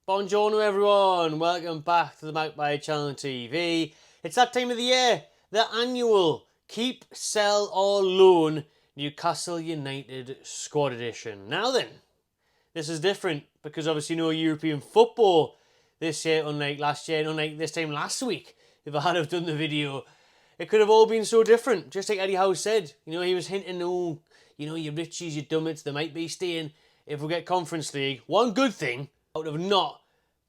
Buongiorno everyone, welcome back to the Magpie Channel TV. It's that time of the year, the annual Keep, Sell or Loan Newcastle United Squad Edition. Now then, this is different because obviously no European football this year, unlike last year, and unlike this time last week. If I had have done the video, it could have all been so different. Just like Eddie Howe said, he was hinting, you richies, you dummets, they might be staying if we get Conference League. One good thing out of not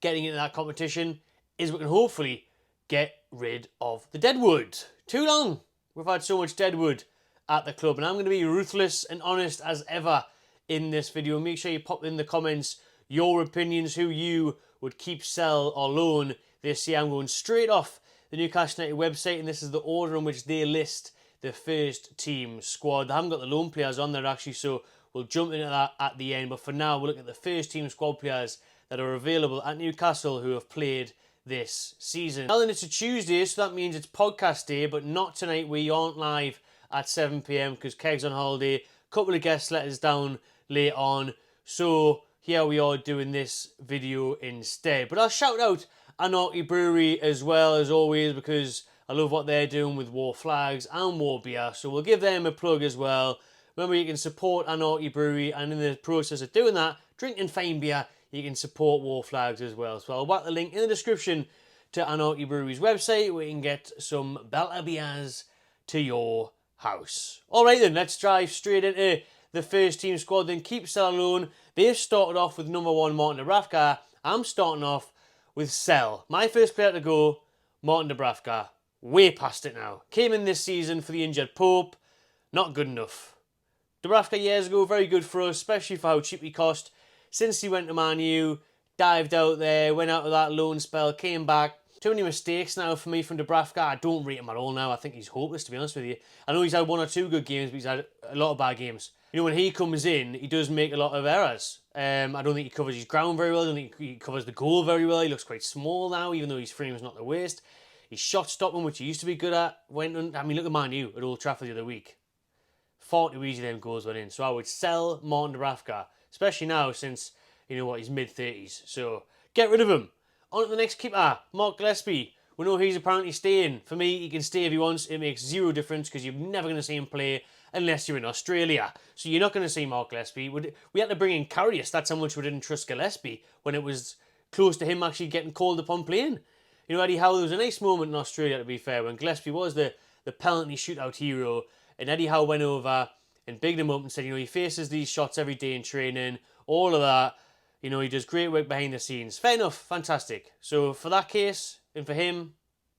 getting into that competition is we can hopefully get rid of the deadwood. Too long we've had so much deadwood at the club, and I'm going to be ruthless and honest as ever in this video. Make sure you pop in the comments your opinions, who you would keep, sell or loan this year. I'm going straight off the Newcastle United website, and this is the order in which they list the first team squad. They haven't got the loan players on there actually, so we'll jump into that at the end. But for now, we'll look at the first team squad players that are available at Newcastle who have played this season. Now then, it's a Tuesday, so that means it's podcast day, but not tonight. We aren't live at 7 p.m. because Keg's on holiday. A couple of guests let us down late on, so here we are doing this video instead. But I'll shout out Anarchy Brewery as well, as always, because I love what they're doing with War Flags and War Beer, so we'll give them a plug as well. Remember, you can support Anarchy Brewery, and in the process of doing that, drinking fine beer, you can support War Flags as well. So I'll whack the link in the description to Anarchy Brewery's website where you can get some Belter beers to your house. Alright then, let's drive straight into the first team squad. Then keep, sell, loan. They've started off with number 1, Martin Dubravka. I'm starting off with sell. My first player to go, Martin Dubravka. Way past it now. Came in this season for the injured Pope. Not good enough. Dubravka years ago, very good for us, especially for how cheap he cost. Since he went to Man U, dived out there, went out of that loan spell, came back. Too many mistakes now for me from Dubravka. I don't rate him at all now. I think he's hopeless, to be honest with you. I know he's had 1 or 2 good games, but he's had a lot of bad games. When he comes in, he does make a lot of errors. I don't think he covers his ground very well. I don't think he covers the goal very well. He looks quite small now, even though his frame is not the worst. He's shot stopping, which he used to be good at. Look at Man U at Old Trafford the other week. 40 easy them goals went in. So I would sell Martin Dubravka, especially now since, he's mid-30s. So get rid of him. On to the next keeper, Mark Gillespie. We know he's apparently staying. For me, he can stay if he wants. It makes zero difference because you're never going to see him play unless you're in Australia. So you're not going to see Mark Gillespie. We had to bring in Karius. That's how much we didn't trust Gillespie when it was close to him actually getting called upon playing. Eddie Howe, there was a nice moment in Australia, to be fair, when Gillespie was the penalty shootout hero, and Eddie Howe went over and bigged him up and said, he faces these shots every day in training, all of that. He does great work behind the scenes. Fair enough, fantastic. So for that case, and for him,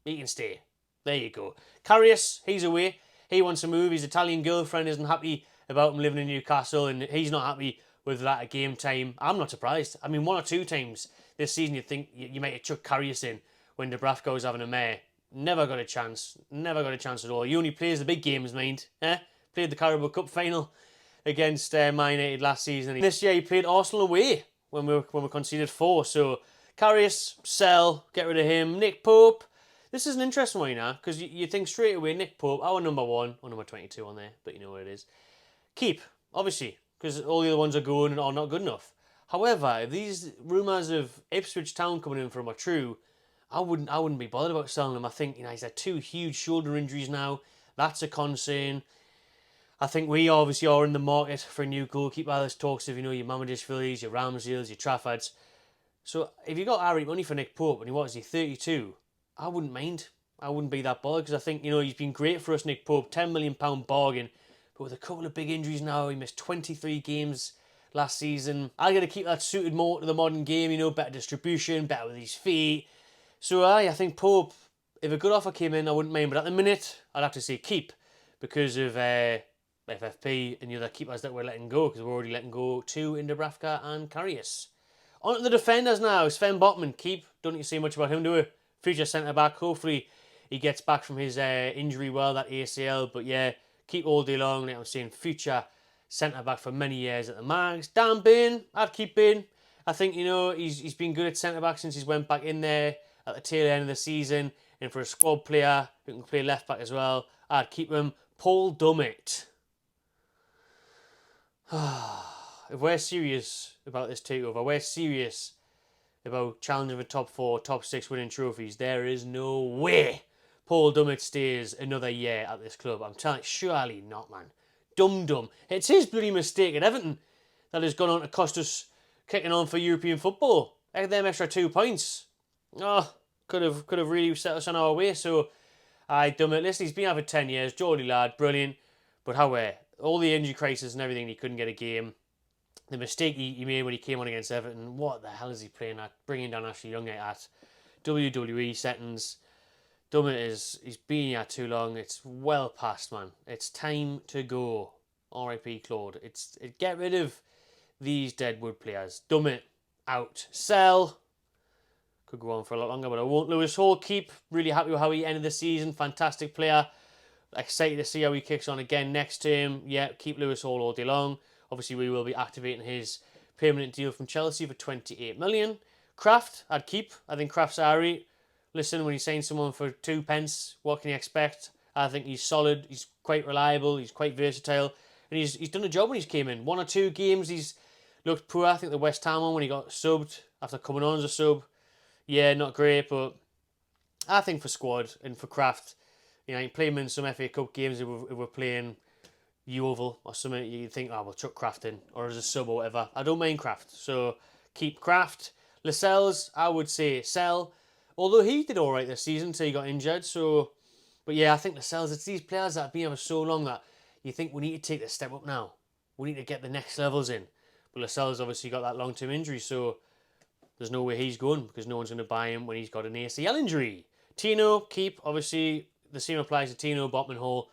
he can stay. There you go. Karius, he's away. He wants to move. His Italian girlfriend isn't happy about him living in Newcastle, and he's not happy with that at game time. I'm not surprised. 1 or 2 times this season you'd think you might have chucked Karius in when Dubravka was having a mare. Never got a chance. Never got a chance at all. He only plays the big games, mind. Played the Carabao Cup final against Man United last season. This year he played Arsenal away when we conceded 4. So Karius, sell, get rid of him. Nick Pope. This is an interesting one now, because you think straight away Nick Pope, our number 1, or number 22 on there, but you know what it is. Keep, obviously, because all the other ones are going and are not good enough. However, if these rumours of Ipswich Town coming in for him are true, I wouldn't be bothered about selling him. I think he's had 2 huge shoulder injuries now. That's a concern. I think we obviously are in the market for a new goalkeeper. There's talks of, your Mamadishvilis, your Ramsdales, your Traffords. So if you got Harry money for Nick Pope, and he 32, I wouldn't mind. I wouldn't be that bothered, because I think, he's been great for us, Nick Pope, £10 million bargain. But with a couple of big injuries now, he missed 23 games last season. I got to keep that suited more to the modern game, better distribution, better with his feet. So I think Pope, if a good offer came in, I wouldn't mind. But at the minute, I'd have to say keep, because of FFP and the other keepers that we're letting go, because we're already letting go 2 in Dubravka and Karius. On to the defenders now. Sven Botman, keep. Don't need to say much about him, do we? Future centre-back. Hopefully he gets back from his injury well, that ACL. But yeah, keep all day long. Like I'm saying, future centre-back for many years at the Mags. Dan Burn, I'd keep Burn. I think, he's been good at centre-back since he's went back in there at the tail end of the season. And for a squad player who can play left-back as well, I'd keep him. Paul Dummett. If we're serious about this takeover, we're serious about challenging for top 4, top 6 winning trophies. There is no way Paul Dummett stays another year at this club. I'm telling you, surely not, man. Dum. It's his bloody mistake at Everton that has gone on to cost us kicking on for European football. Them extra 2 points. Oh, could have really set us on our way. So, Dummett, listen, he's been out for 10 years. Geordie lad, brilliant. But however, all the injury crisis and everything, he couldn't get a game. The mistake he made when he came on against Everton, what the hell is he playing at? Bringing down Ashley Young at WWE settings. Dummett he's been here too long. It's well past, man. It's time to go. R.I.P. Claude. Get rid of these deadwood players. Dummett out. Sell. Could go on for a lot longer, but I won't. Lewis Hall, keep. Really happy with how he ended the season. Fantastic player. Excited to see how he kicks on again next term. Yeah, keep Lewis Hall all day long. Obviously, we will be activating his permanent deal from Chelsea for 28 million. Kraft, I'd keep. I think Kraft's alright. Listen, when you sign someone for 2 pence, what can you expect? I think he's solid. He's quite reliable. He's quite versatile. And he's done a job when he's came in. 1 or 2 games he's looked poor. I think the West Ham one when he got subbed after coming on as a sub. Yeah, not great, but I think for squad and for Kraft, you know, you play him in some FA Cup games if we're playing Yeovil or something, you think, oh, we'll chuck Kraft in, or as a sub or whatever. I don't mind Kraft, so keep Kraft. Lascelles, I would say sell, although he did alright this season until he got injured, so, but yeah, I think Lascelles, it's these players that have been here for so long that you think we need to take the step up now. We need to get the next levels in. But Lascelles obviously got that long-term injury, so there's no way he's going because no one's going to buy him when he's got an ACL injury. Tino, keep. Obviously, the same applies to Tino, Botman Hall.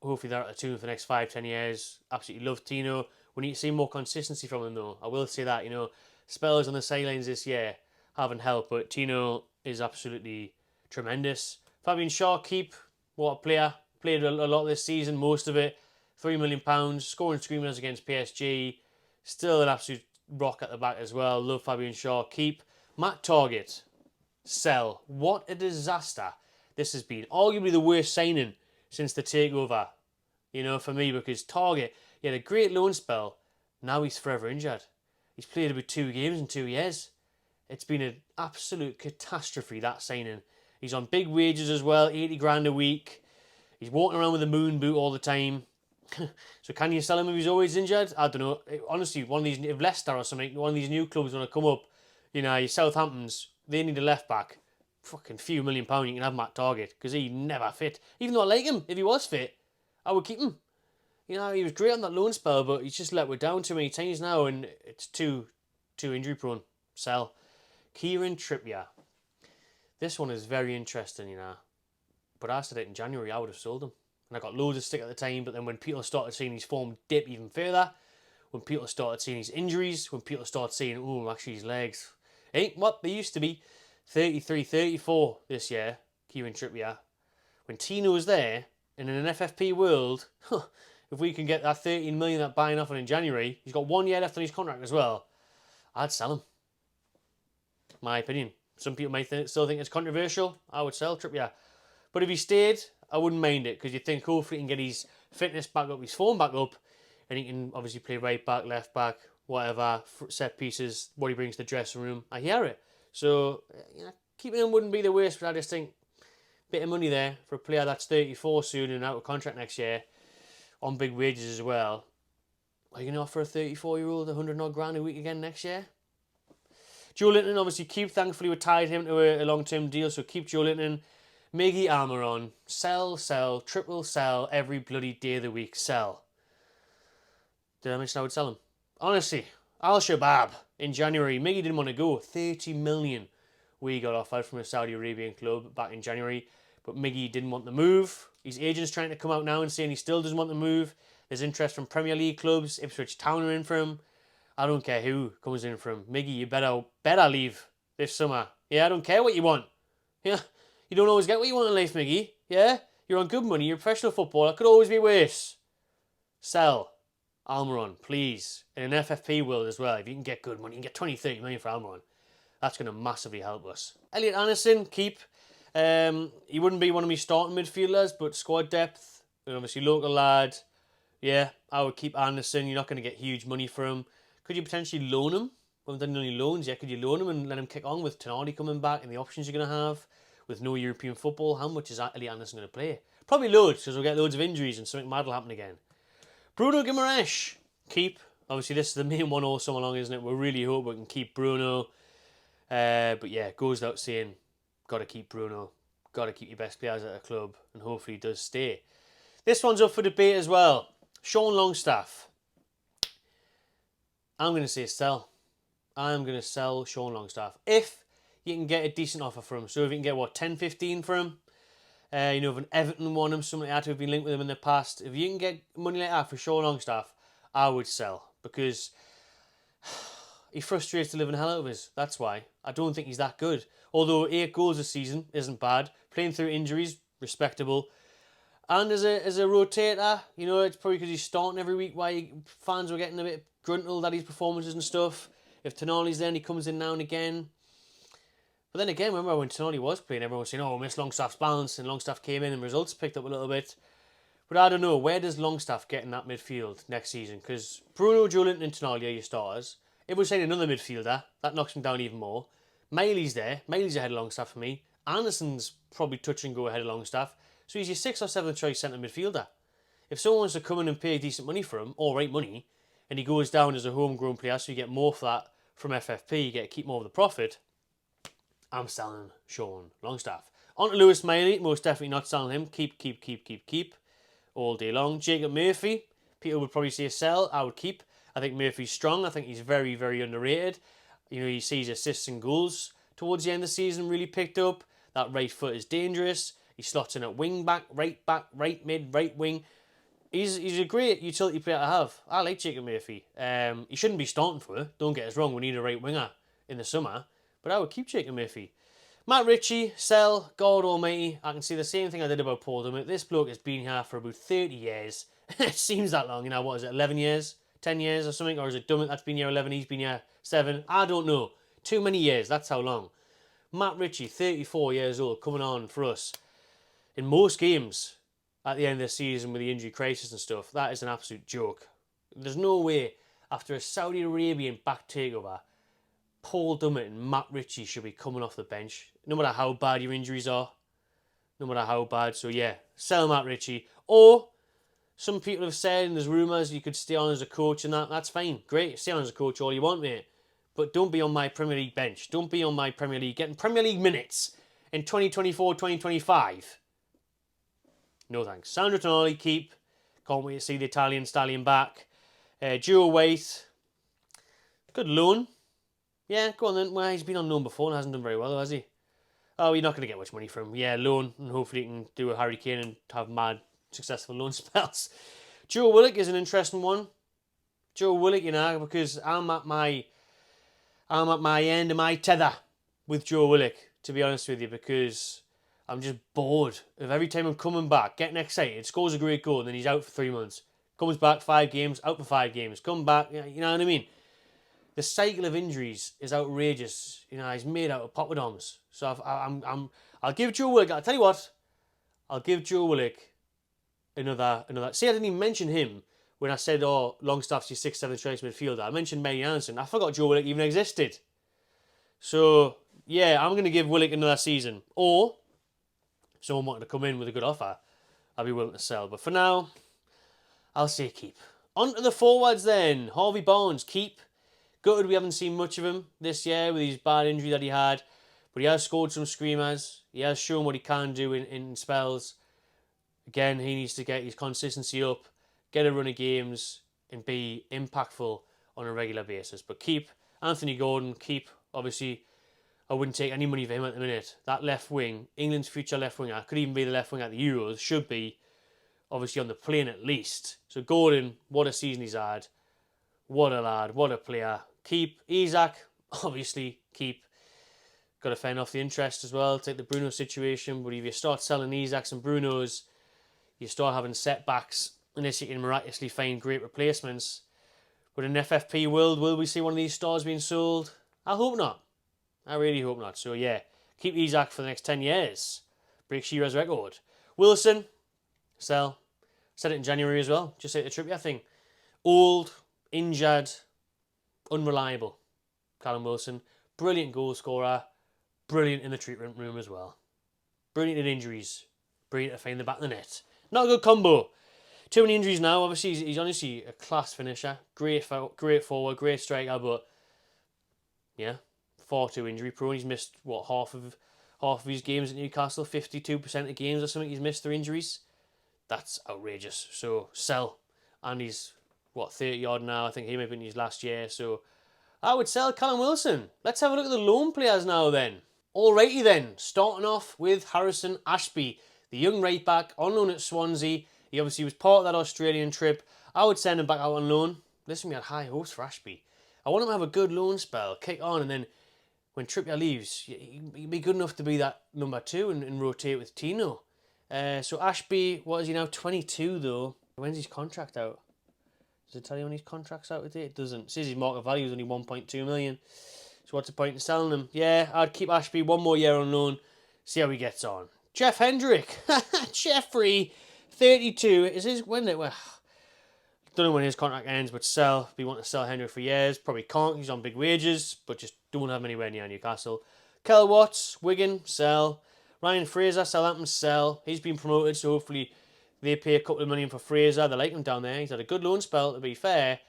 Hopefully they're at the tune for the next 5-10 years. Absolutely love Tino. We need to see more consistency from him though. I will say that, you know, spells on the sidelines this year haven't helped, but Tino is absolutely tremendous. Fabian Shaw, keep. What a player. Played a lot this season, most of it. £3 million, scoring screamers against PSG. Still an absolute rock at the back as well. Love Fabian Shaw, keep. Matt Target, sell. What a disaster this has been. Arguably the worst signing since the takeover, you know, for me, because Target, he had a great loan spell. Now he's forever injured. He's played about 2 games in 2 years. It's been an absolute catastrophe, that signing. He's on big wages as well, 80 grand a week. He's walking around with a moon boot all the time. So can you sell him if he's always injured? I don't know. Honestly, one of these, if Leicester or something, one of these new clubs want to come up, you know, your Southamptons, they need a left back. Fucking few £1 million, you can have Matt Target because he never fit. Even though I like him, if he was fit, I would keep him. You know, he was great on that loan spell, but he's just let we're down too many times now, and it's too injury prone. Sell. Kieran Trippier. This one is very interesting, you know. But I said it in January, I would have sold him. And I got loads of stick at the time, but then when people started seeing his form dip even further, when people started seeing his injuries, when people started seeing, oh, actually his legs ain't what they used to be. 33, 34 this year, Kieran Trippier. When Tino was there, and in an FFP world, if we can get that 13 million that buying off on in January, he's got 1 year left on his contract as well, I'd sell him. My opinion. Some people might still think it's controversial. I would sell Trippier. But if he stayed, I wouldn't mind it, because you think hopefully he can get his fitness back up, his form back up, and he can obviously play right back, left back, whatever, set pieces, what he brings to the dressing room. I hear it. So, you know, keeping him wouldn't be the worst, but I just think bit of money there for a player that's 34 soon and out of contract next year, on big wages as well. Are you going to offer a 34-year-old 100 odd grand a week again next year? Joe Linton, obviously keep. Thankfully, we tied him to a long-term deal, so keep Joe Linton. Miggy Almiron, sell, triple sell, every bloody day of the week, sell. Did I mention I would sell him? Honestly, Al-Shabaab in January, Miggy didn't want to go. 30 million we got offered from a Saudi Arabian club back in January, but Miggy didn't want the move. His agent's trying to come out now and saying he still doesn't want the move. There's interest from Premier League clubs. Ipswich Town are in for him. I don't care who comes in for him. Miggy, you better leave this summer. Yeah, I don't care what you want. Yeah, you don't always get what you want in life, Miggy. Yeah, you're on good money. You're a professional footballer. It could always be worse. Sell Almiron, please. In an FFP world as well, if you can get good money, you can get 20-30 million for Almiron. That's going to massively help us. Elliot Anderson, keep. He wouldn't be one of my starting midfielders, but squad depth, and obviously local lad. Yeah, I would keep Anderson. You're not going to get huge money for him. Could you potentially loan him We haven't done any loans yet. Could you loan him and let him kick on with Tonali coming back and the options you're going to have with no European football? How much is Elliot Anderson going to play? Probably loads, because we'll get loads of injuries and something mad will happen again. Bruno Guimaraes, keep. Obviously, this is the main one all summer long, isn't it? We really hope we can keep Bruno. But yeah, goes without saying, got to keep Bruno. Got to keep your best players at a club, and hopefully he does stay. This one's up for debate as well. Sean Longstaff. I'm going to say sell. I'm going to sell Sean Longstaff. If you can get a decent offer for him. So if you can get, 10, 15 for him. If an Everton want him, something like that, who've been linked with him in the past. If you can get money like that for Sean Longstaff, I would sell. Because he frustrates the living hell out of us. That's why. I don't think he's that good. Although 8 goals a season isn't bad. Playing through injuries, respectable. And as a rotator, it's probably because he's starting every week why fans were getting a bit gruntled at his performances and stuff. If Tonali's there and he comes in now and again. But then again, remember when Tonali was playing, everyone was saying, oh, miss Longstaff's balance, and Longstaff came in and results picked up a little bit. But I don't know, where does Longstaff get in that midfield next season? Because Bruno, Joelinton and Tonali are your starters. If we're saying another midfielder, that knocks him down even more. Miley's there. Miley's ahead of Longstaff for me. Anderson's probably touch and go ahead of Longstaff. So he's your 6th or 7th choice centre midfielder. If someone wants to come in and pay decent money for him, all right money, and he goes down as a homegrown player, so you get more for that from FFP, you get to keep more of the profit, I'm selling Sean Longstaff. On to Lewis Miley, most definitely not selling him. Keep. All day long. Jacob Murphy, Peter would probably say sell, I would keep. I think Murphy's strong. I think he's very, very underrated. You see his assists and goals towards the end of the season really picked up. That right foot is dangerous. He slots in at wing back, right mid, right wing. He's a great utility player to have. I like Jacob Murphy. He shouldn't be starting for it. Don't get us wrong, we need a right winger in the summer. But I would keep Jacob Murphy. Matt Ritchie, sell, God almighty. I can see the same thing I did about Paul Dummett. This bloke has been here for about 30 years. It seems that long, what is it, 11 years? 10 years or something? Or is it Dummett that's been here 11, he's been here 7? I don't know. Too many years, that's how long. Matt Ritchie, 34 years old, coming on for us. In most games at the end of the season with the injury crisis and stuff, that is an absolute joke. There's no way, after a Saudi Arabian back takeover, Paul Dummett and Matt Ritchie should be coming off the bench, no matter how bad your injuries are. No matter how bad. So yeah, sell Matt Ritchie. Or, some people have said, and there's rumours, you could stay on as a coach and that's fine. Great, stay on as a coach all you want, mate. But don't be on my Premier League bench. Don't be on my Premier League, getting Premier League minutes in 2024, 2025. No thanks. Sandro Tonali, keep. Can't wait to see the Italian stallion back. Joe White, good loan. Yeah, go on then. Well, he's been on loan before and hasn't done very well, has he? Oh, you're not going to get much money from him. Yeah, loan, and hopefully he can do a Harry Kane and have mad, successful loan spells. Joe Willock is an interesting one. Joe Willock, because I'm at my end of my tether with Joe Willock, to be honest with you, because I'm just bored of every time I'm coming back, getting excited, scores a great goal, and then he's out for 3 months. Comes back 5 games, out for 5 games. Come back, you know what I mean? The cycle of injuries is outrageous. He's made out of poppadoms. So I'll give Joe Willock. I'll tell you what. I'll give Joe Willock another. See, I didn't even mention him when I said, "Oh, Longstaff's your 6th, 7th choice midfielder." I mentioned Melly Anderson. I forgot Joe Willock even existed. So yeah, I'm going to give Willock another season. Or someone wanted to come in with a good offer, I'll be willing to sell. But for now, I'll say keep. On to the forwards then. Harvey Barnes, keep. Gutted we haven't seen much of him this year with his bad injury that he had. But he has scored some screamers. He has shown what he can do in spells. Again, he needs to get his consistency up, get a run of games, and be impactful on a regular basis. But keep Anthony Gordon, keep. Obviously, I wouldn't take any money for him at the minute. That left wing, England's future left winger, could even be the left wing at the Euros, should be obviously on the plane at least. So Gordon, what a season he's had. What a lad, what a player. Keep. Isak, obviously, keep. Got to fend off the interest as well. Take the Bruno situation. But if you start selling Isaks and Brunos, you start having setbacks unless you can miraculously find great replacements. But in FFP world, will we see one of these stars being sold? I hope not. I really hope not. So yeah, keep Isak for the next 10 years. Break Shearer's record. Wilson, sell. Said it in January as well. Just like the Trippier thing. Old, injured, unreliable. Callum Wilson. Brilliant goal scorer. Brilliant in the treatment room as well. Brilliant in injuries. Brilliant to find the back of the net. Not a good combo. Too many injuries now. Obviously, he's honestly a class finisher. Great forward, great striker, but yeah, far too injury prone. He's missed, what, half of his games at Newcastle. 52% of games or something he's missed through injuries. That's outrageous. So, sell. And he's, what, 30 odd now. I think he may have been his last year. So, I would sell Callum Wilson. Let's have a look at the loan players now then. Alrighty then, starting off with Harrison Ashby, the young right back on loan at Swansea. He obviously was part of that Australian trip. I would send him back out on loan. Listen, we had high hopes for Ashby. I want him to have a good loan spell, kick on, and then when Trippier leaves, he'd be good enough to be that number 2 and rotate with Tino. So Ashby, what is he now? 22 though. When's his contract out? Does it tell you when his contract's out today? It doesn't. It says his market value is only 1.2 million. So what's the point in selling him? Yeah, I'd keep Ashby one more year on loan. See how he gets on. Jeff Hendrick. Jeffrey, 32. Is his when it? Well, don't know when his contract ends, but sell. If you want to sell Hendrick for years, probably can't. He's on big wages, but just don't have him anywhere near Newcastle. Kel Watts, Wigan, sell. Ryan Fraser, Southampton, sell. He's been promoted, so hopefully they pay a couple of million for Fraser. They like him down there. He's had a good loan spell, to be fair.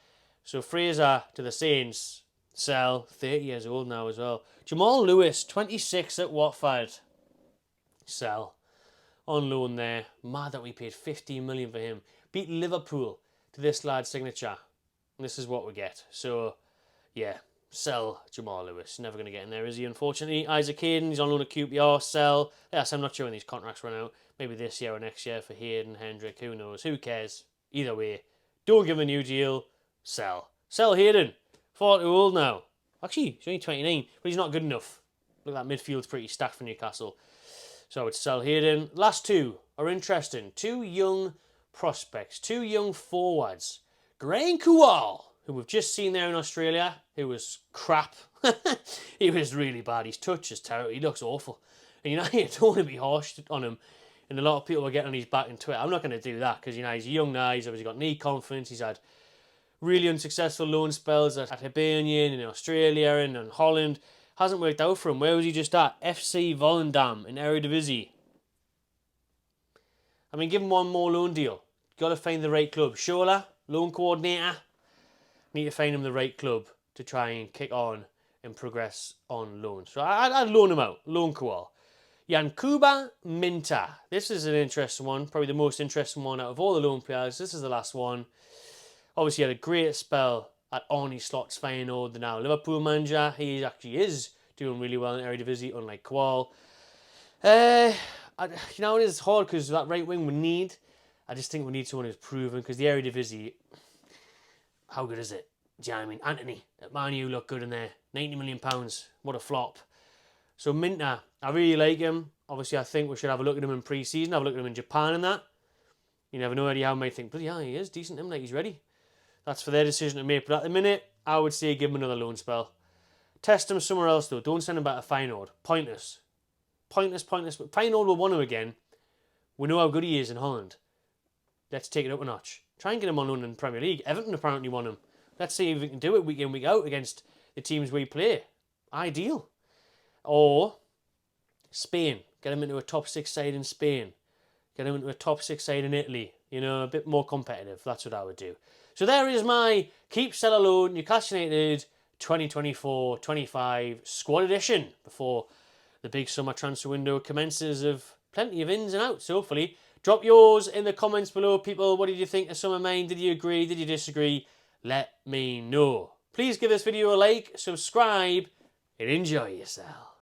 So Fraser to the Saints, sell. 30 years old now as well. Jamal Lewis, 26 at Watford, sell. On loan there. Mad that we paid 15 million for him. Beat Liverpool to this lad's signature. And this is what we get. So, yeah, sell Jamal Lewis. Never going to get in there, is he, unfortunately? Isaac Hayden, he's on loan at QPR, sell. Yes, I'm not sure when these contracts run out. Maybe this year or next year for Hayden, Hendrick, who knows? Who cares? Either way, don't give him a new deal, sell. Sell Hayden. 40 old now. Actually, he's only 29, but he's not good enough. Look, that midfield's pretty stacked for Newcastle. So I would sell Hayden. Last two are interesting. Two young prospects, two young forwards. Graham Kowal, who we've just seen there in Australia, who was crap. He was really bad. His touch is terrible. He looks awful. And you don't want to be harsh on him. And a lot of people were getting on his back on Twitter. I'm not going to do that because, he's young now. He's obviously got knee confidence. He's had really unsuccessful loan spells at Hibernian in Australia and in Holland. Hasn't worked out for him. Where was he just at? FC Volendam in Eredivisie. I mean, give him one more loan deal. Got to find the right club. Shola, loan coordinator. Need to find him the right club to try and kick on and progress on loan. So I'd loan him out. Loan Kowal. Yankuba Minta. This is an interesting one. Probably the most interesting one out of all the loan players. This is the last one. Obviously, he had a great spell at Arne Slot's Feyenoord, the now Liverpool manager. He actually is doing really well in Eredivisie, unlike Kowal. It is hard because that right wing we need. I just think we need someone who's proven because the Eredivisie, how good is it? Do you know what I mean? Anthony at Man U looked good in there. £90 million. What a flop. So Minta, I really like him. Obviously, I think we should have a look at him in pre-season. Have a look at him in Japan and that. You never know, Eddie Howe might think, but yeah, he is decent. Him like he's ready. That's for their decision to make. But at the minute, I would say give him another loan spell. Test him somewhere else though. Don't send him back to Feyenoord. Pointless. Pointless. But Feyenoord will want him again. We know how good he is in Holland. Let's take it up a notch. Try and get him on loan in the Premier League. Everton apparently want him. Let's see if we can do it week in, week out against the teams we play. Ideal. Or Spain. Get him into a top 6 side in Spain. Get him into a top 6 side in Italy. A bit more competitive. That's what I would do. So there is my Keep Sell Alone Newcastle United 2024-25 squad edition before the big summer transfer window commences of plenty of ins and outs, hopefully. Drop yours in the comments below, people. What did you think of some of mine? Did you agree? Did you disagree? Let me know. Please give this video a like, subscribe, and enjoy yourself.